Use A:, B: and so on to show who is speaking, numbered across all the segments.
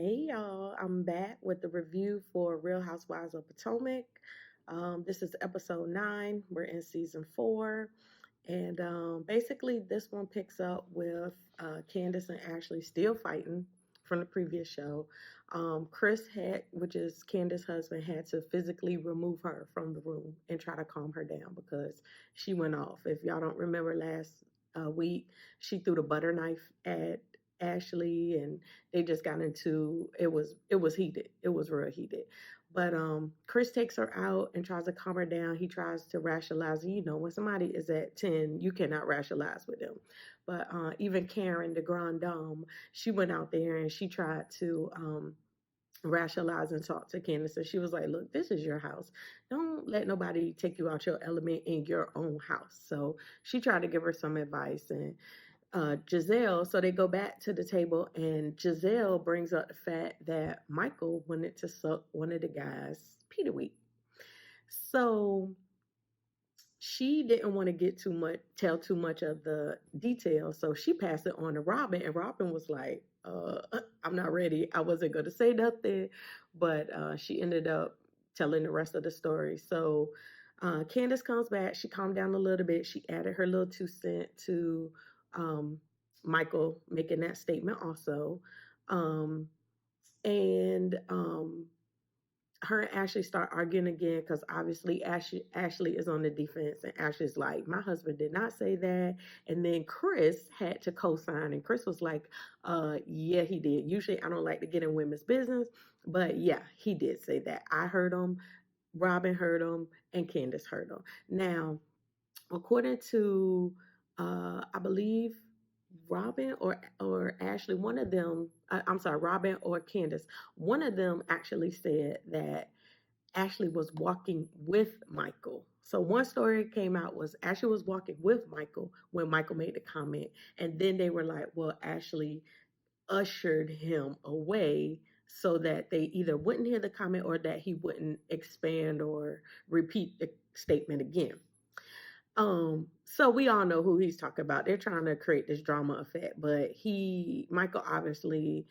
A: Hey y'all, I'm back with the review for Real Housewives of Potomac. This is episode 9. We're in season 4. And basically, this one picks up with Candace and Ashley still fighting from the previous show. Chris had, which is Candace's husband, had to physically remove her from the room and try to calm her down because she went off. If y'all don't remember last week, she threw the butter knife at Ashley, and they just got into it was heated. It was real heated. But Chris takes her out and tries to calm her down. He tries to rationalize. You know, when somebody is at 10, you cannot rationalize with them. But even Karen, the grand dame, she went out there and she tried to rationalize and talk to Candace. And she was like, look, this is your house. Don't let nobody take you out your element in your own house. So she tried to give her some advice. And Giselle, so they go back to the table, and Giselle brings up the fact that Michael wanted to suck one of the guys' Peter Week. So she didn't want to tell too much of the details. So she passed it on to Robyn, and Robyn was like, I'm not ready. I wasn't going to say nothing, but she ended up telling the rest of the story. So Candace comes back. She calmed down a little bit. She added her little 2 cents to Michael making that statement also. Um, and her and Ashley start arguing again because obviously Ashley is on the defense, and Ashley's like, my husband did not say that. And then Chris had to co-sign, and Chris was like, yeah, he did. Usually I don't like to get in women's business, but yeah, he did say that. I heard him, Robyn heard him, and Candace heard him. Now, according to I believe Robyn or Ashley, one of them, I'm sorry, Robyn or Candace, one of them actually said that Ashley was walking with Michael. So one story came out was Ashley was walking with Michael when Michael made the comment, and then they were like, well, Ashley ushered him away so that they either wouldn't hear the comment or that he wouldn't expand or repeat the statement again. So we all know who he's talking about. They're trying to create this drama effect, but Michael obviously,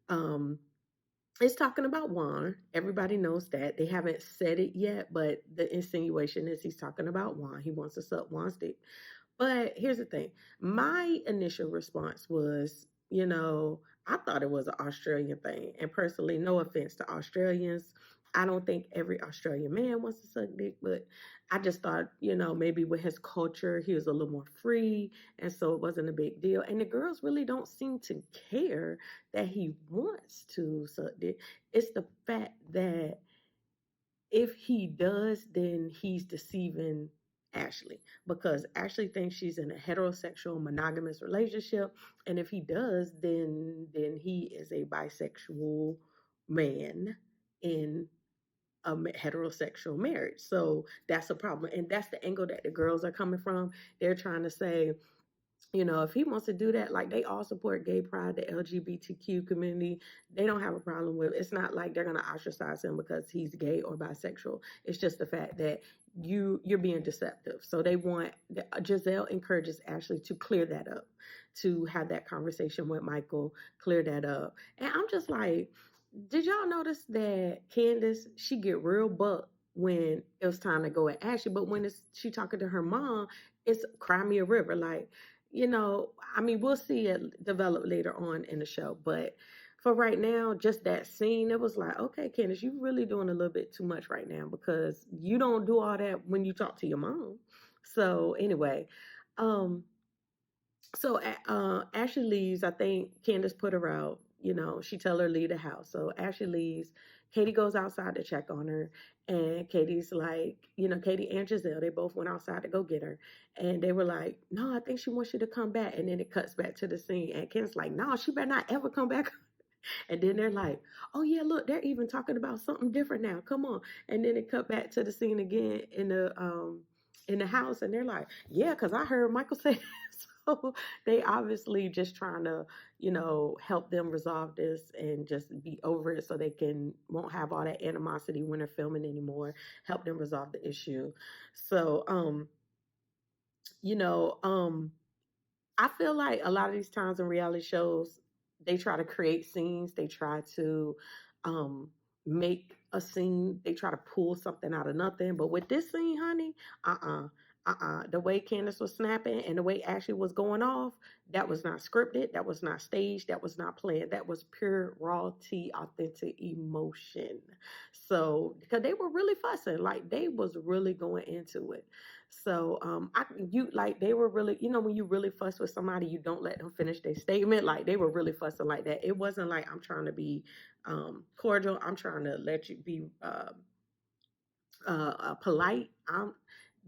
A: um, is talking about Juan. Everybody knows that. They haven't said it yet, but the insinuation is he's talking about Juan. He wants to suck Juan's dick. But here's the thing. My initial response was, I thought it was an Australian thing. And personally, no offense to Australians. I don't think every Australian man wants to suck dick, but I just thought, maybe with his culture, he was a little more free. And so it wasn't a big deal. And the girls really don't seem to care that he wants to suck dick. It's the fact that if he does, then he's deceiving Ashley, because Ashley thinks she's in a heterosexual monogamous relationship, and if he does, then he is a bisexual man in a heterosexual marriage. So that's a problem, and that's the angle that the girls are coming from. They're trying to say, if he wants to do that, like, they all support gay pride, the LGBTQ community. They don't have a problem with it. It's not like they're going to ostracize him because he's gay or bisexual. It's just the fact that you're being deceptive. So Giselle encourages Ashley to clear that up, to have that conversation with Michael, clear that up. And I'm just like, did y'all notice that Candace, she get real buck when it was time to go at Ashley, but when she talking to her mom, it's cry me a river. Like, we'll see it develop later on in the show, but for right now, just that scene, it was like, okay, Candace, you really doing a little bit too much right now, because you don't do all that when you talk to your mom. So anyway, um, Ashley leaves. I think Candace put her out. She tell her leave the house. So Ashley leaves. Katie goes outside to check on her. And Katie's like, Katie and Giselle, they both went outside to go get her. And they were like, no, I think she wants you to come back. And then it cuts back to the scene. And Ken's like, no, she better not ever come back. And then they're like, oh, yeah, look, they're even talking about something different now. Come on. And then it cut back to the scene again in the house. And they're like, yeah, because I heard Michael say so they obviously just trying to, help them resolve this and just be over it so they won't have all that animosity when they're filming anymore, help them resolve the issue. So, I feel like a lot of these times in reality shows, they try to create scenes. They try to um, make a scene. They try to pull something out of nothing. But with this scene, honey, the way Candace was snapping and the way Ashley was going off, that was not scripted. That was not staged. That was not planned. That was pure, raw, tea, authentic emotion. So, because they were really fussing, like they was really going into it. So, they were really, when you really fuss with somebody, you don't let them finish their statement. Like they were really fussing like that. It wasn't like I'm trying to be cordial. I'm trying to let you be polite.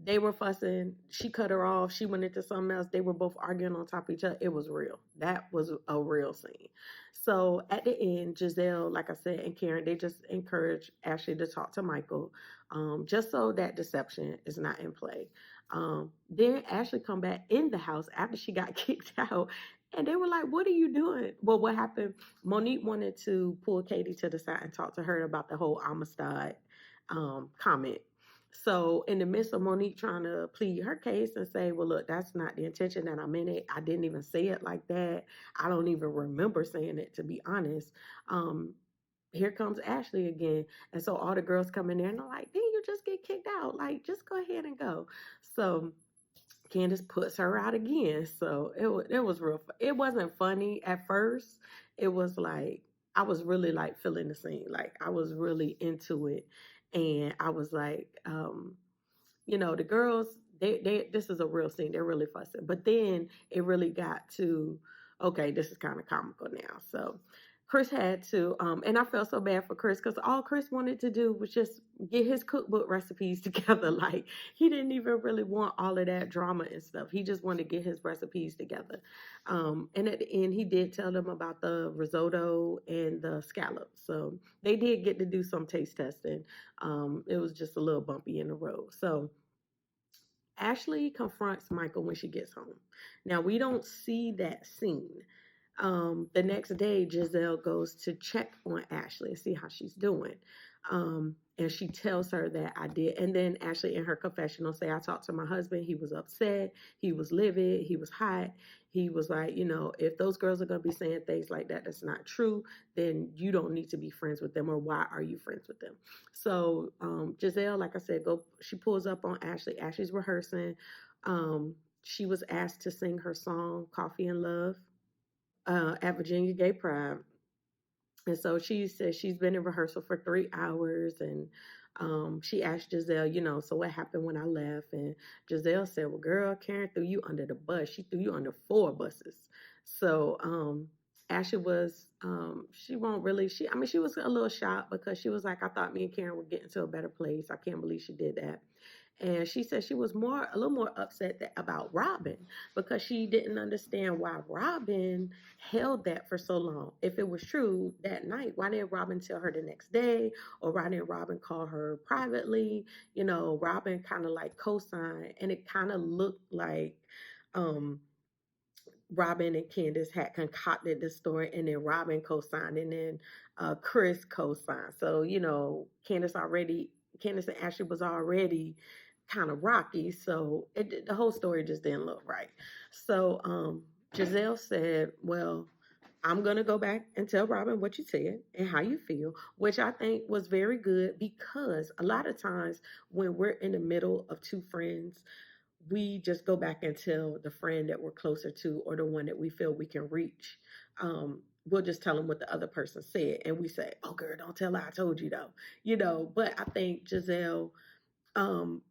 A: They were fussing. She cut her off. She went into something else. They were both arguing on top of each other. It was real. That was a real scene. So at the end, Giselle, like I said, and Karen, they just encouraged Ashley to talk to Michael, just so that deception is not in play. Then Ashley come back in the house after she got kicked out, and they were like, "What are you doing?" Well, what happened? Monique wanted to pull Katie to the side and talk to her about the whole Amistad comment. So in the midst of Monique trying to plead her case and say, well, look, that's not the intention that I'm in it. I didn't even say it like that. I don't even remember saying it, to be honest. Here comes Ashley again. And so all the girls come in there and they're like, didn't you just get kicked out? Like, just go ahead and go. So Candace puts her out again. So it was real. It wasn't funny at first. It was like, I was really like feeling the scene. Like I was really into it. And I was like, the girls, this is a real scene. They're really fussing. But then it really got to, okay, this is kind of comical now. So Chris had to, and I felt so bad for Chris because all Chris wanted to do was just get his cookbook recipes together. Like he didn't even really want all of that drama and stuff. He just wanted to get his recipes together. And at the end, he did tell them about the risotto and the scallops. So they did get to do some taste testing. It was just a little bumpy in the road. So Ashley confronts Michael when she gets home. Now, we don't see that scene. The next day, Giselle goes to check on Ashley and see how she's doing. And she tells her that I did. And then Ashley, in her confessional, say, I talked to my husband. He was upset. He was livid. He was hot. He was like, if those girls are going to be saying things like that, that's not true, then you don't need to be friends with them, or why are you friends with them? So Giselle, like I said, she pulls up on Ashley. Ashley's rehearsing. She was asked to sing her song, Coffee and Love, at Virginia Gay Pride. And so she said she's been in rehearsal for 3 hours, and she asked Giselle, so what happened when I left? And Giselle said, well, girl, Karen threw you under the bus. She threw you under 4 buses. So Ashley was, she was a little shocked because she was like, I thought me and Karen were getting to a better place. I can't believe she did that. And she said she was a little more upset about Robyn because she didn't understand why Robyn held that for so long. If it was true that night, why didn't Robyn tell her the next day? Or why didn't Robyn call her privately? Robyn kind of like co-signed, and it kind of looked like Robyn and Candace had concocted the story, and then Robyn co-signed, and then Chris co-signed. So, Candace and Ashley was already kind of rocky, so the whole story just didn't look right. So Giselle said, well, I'm going to go back and tell Robyn what you said and how you feel, which I think was very good, because a lot of times when we're in the middle of 2 friends, we just go back and tell the friend that we're closer to, or the one that we feel we can reach. We'll just tell them what the other person said, and we say, oh girl, don't tell her I told you though. But I think Giselle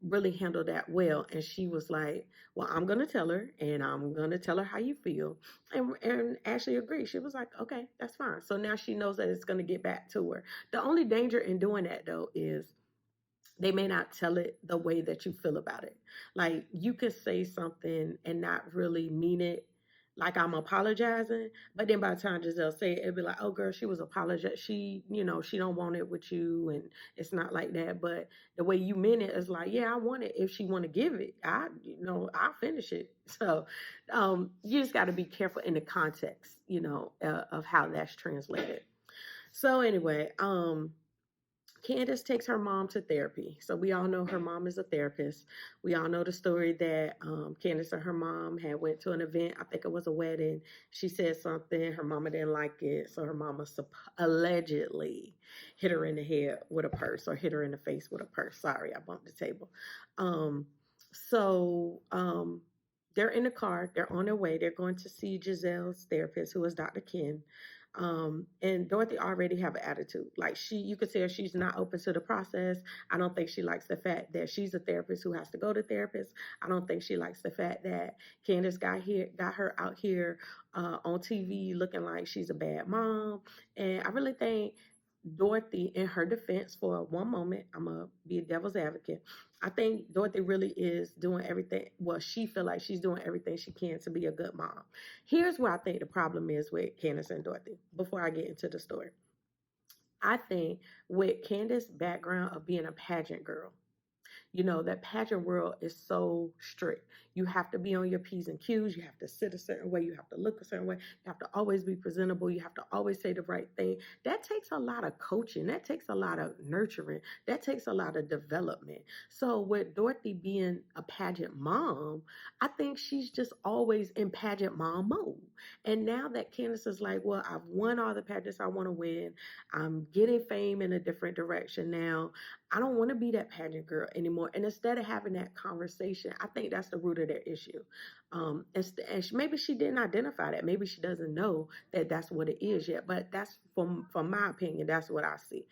A: really handled that well, and she was like, well, I'm gonna tell her, and I'm gonna tell her how you feel. And Ashley agreed. She was like, okay, that's fine. So now she knows that it's gonna get back to her. The only danger in doing that though is they may not tell it the way that you feel about it. Like you could say something and not really mean it, like I'm apologizing, but then by the time Giselle say it, it'll be like, oh girl, she was apologizing. She don't want it with you, and it's not like that. But the way you meant it is like, yeah, I want it. If she want to give it, I'll finish it. So you just got to be careful in the context, of how that's translated. So anyway, Candace takes her mom to therapy. So we all know her mom is a therapist. We all know the story that Candace and her mom had went to an event. I think it was a wedding. She said something. Her mama didn't like it. So her mama allegedly hit her in the head with a purse or hit her in the face with a purse. Sorry, I bumped the table. Um, so they're in the car. They're on their way. They're going to see Giselle's therapist, who is Dr. Ken. And Dorothy already have an attitude. Like you could tell she's not open to the process. I don't think she likes the fact that she's a therapist who has to go to therapists. I don't think she likes the fact that Candace got her out here on TV looking like she's a bad mom. And I really think Dorothy, in her defense, for one moment, I'm gonna be a devil's advocate. I think Dorothy really is doing everything. Well, she feel like she's doing everything she can to be a good mom. Here's where I think the problem is with Candace and Dorothy. Before I get into the story, I think with Candace's background of being a pageant girl, that pageant world is so strict. You have to be on your P's and Q's. You have to sit a certain way. You have to look a certain way. You have to always be presentable. You have to always say the right thing. That takes a lot of coaching. That takes a lot of nurturing. That takes a lot of development. So with Dorothy being a pageant mom, I think she's just always in pageant mom mode. And now that Candace is like, well, I've won all the pageants I want to win. I'm getting fame in a different direction now. I don't want to be that pageant girl anymore. And instead of having that conversation, I think that's the root of their issue. Maybe she didn't identify that. Maybe she doesn't know that that's what it is yet. But that's, from my opinion, that's what I see.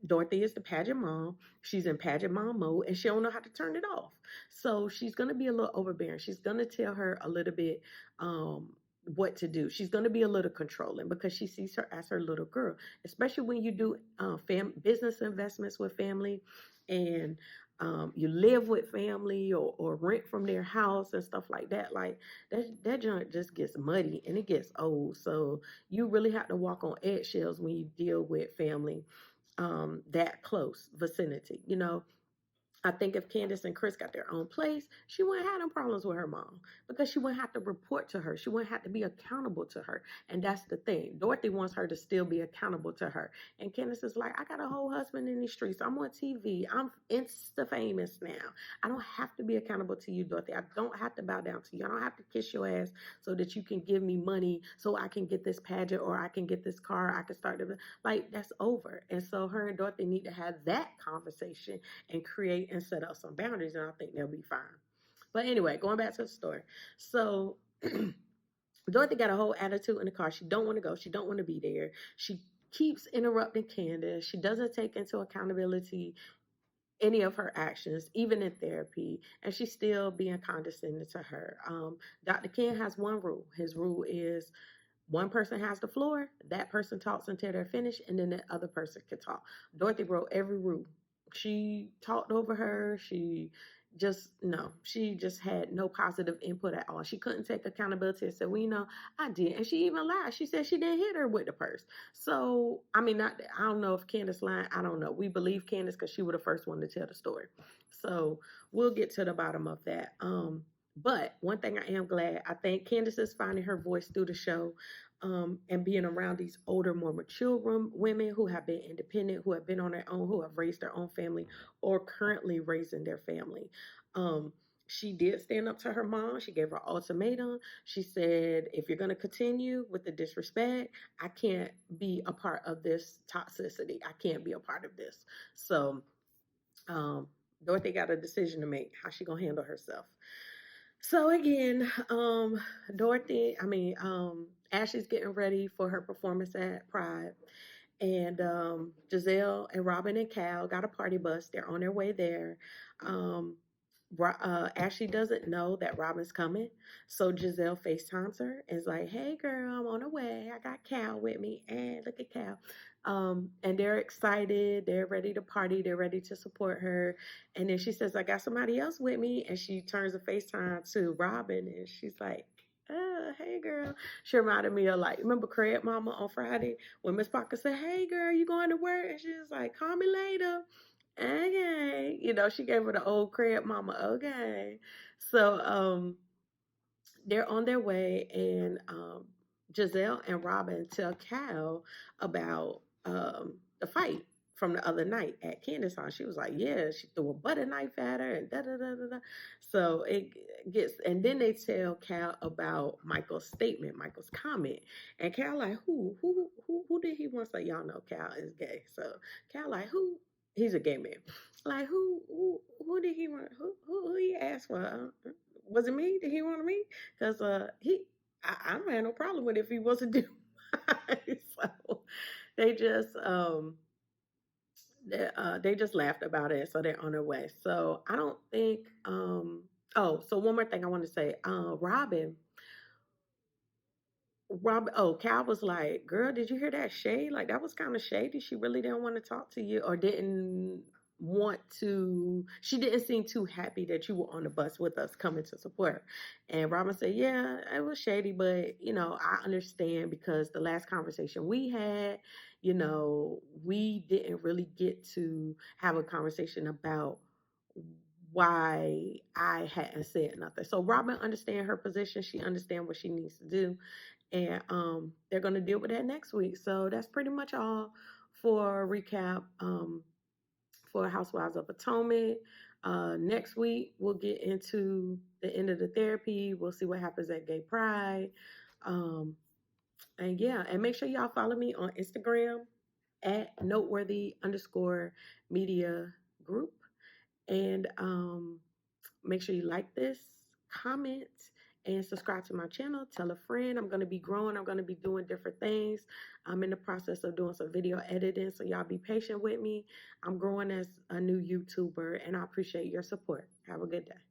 A: Dorothy is the pageant mom. She's in pageant mom mode, and she don't know how to turn it off. So she's gonna be a little overbearing. She's gonna tell her a little bit what to do. She's gonna be a little controlling because she sees her as her little girl. Especially when you do business investments with family, and you live with family or rent from their house and stuff like that. Like that junk just gets muddy and it gets old. So you really have to walk on eggshells when you deal with family that close vicinity. I think if Candace and Chris got their own place, she wouldn't have no problems with her mom because she wouldn't have to report to her. She wouldn't have to be accountable to her. And that's the thing. Dorothy wants her to still be accountable to her. And Candace is like, I got a whole husband in the streets. I'm on TV. I'm Insta famous now. I don't have to be accountable to you, Dorothy. I don't have to bow down to you. I don't have to kiss your ass so that you can give me money so I can get this pageant or I can get this car. I can start like that's over. And so her and Dorothy need to have that conversation and create and set up some boundaries, and I think they'll be fine. But anyway, going back to the story. So Dorothy got a whole attitude in the car. She don't want to go. She don't want to be there. She keeps interrupting Candace. She doesn't take into accountability any of her actions, even in therapy, and she's still being condescending to her. Dr. Ken has one rule. His rule is one person has the floor, that person talks until they're finished, and then the other person can talk. Dorothy broke every rule. She talked over her. She just had no positive input at all. She couldn't take accountability and said, well, I did. And she even lied. She said she didn't hit her with the purse. So, I don't know if Candace lied. I don't know. We believe Candace because she was the first one to tell the story. So we'll get to the bottom of that. But one thing I am glad, I think Candace is finding her voice through the show, and being around these older, more mature women who have been independent, who have been on their own, who have raised their own family or currently raising their family. She did stand up to her mom. She gave her an ultimatum. She said, if you're going to continue with the disrespect, I can't be a part of this toxicity. I can't be a part of this. So Dorothy got a decision to make, how she going to handle herself. So again, Ashley's getting ready for her performance at Pride. And Giselle and Robyn and Cal got a party bus. They're on their way there. Ashley doesn't know that Robyn's coming. So Giselle FaceTimes her and is like, hey girl, I'm on the way. I got Cal with me. And look at Cal. And they're excited. They're ready to party. They're ready to support her. And then she says, I got somebody else with me. And she turns the FaceTime to Robyn. And she's like, hey girl. She reminded me of, like, remember Craig Mama on Friday when Miss Parker said, hey girl, you going to work? And she was like, call me later. Okay. She gave her the old Craig Mama, okay. So they're on their way, and Giselle and Robyn tell Cal about the fight from the other night at Candace house. She was like, yeah, she threw a butter knife at her and da da da da da. So it gets, and then they tell Cal about Michael's statement, Michael's comment, and Cal like, who did he want to say? Y'all know Cal is gay, so Cal like, who? He's a gay man. Like who did he want? Who he asked for? Was it me? Did he want me? Because I don't have no problem with it if he wasn't doing. So they just they just laughed about it, so they're on their way. So I don't think. Oh, so one more thing I want to say. Oh, Cal was like, "Girl, did you hear that shade? Like that was kind of shady. She really didn't want to talk to you, or didn't want to. She didn't seem too happy that you were on the bus with us coming to support." And Robyn said, "Yeah, it was shady, but I understand because the last conversation we had, we didn't really get to have a conversation about." Why I hadn't said nothing. So Robyn understand her position. She understand what she needs to do, and they're going to deal with that next week. So that's pretty much all for recap for Housewives of Potomac. Next week we'll get into the end of the therapy. We'll see what happens at Gay Pride. And yeah, and make sure y'all follow me on Instagram at noteworthy_media group. And make sure you like this, comment, and subscribe to my channel. Tell a friend. I'm going to be growing. I'm going to be doing different things. I'm in the process of doing some video editing, so y'all be patient with me. I'm growing as a new YouTuber, and I appreciate your support. Have a good day.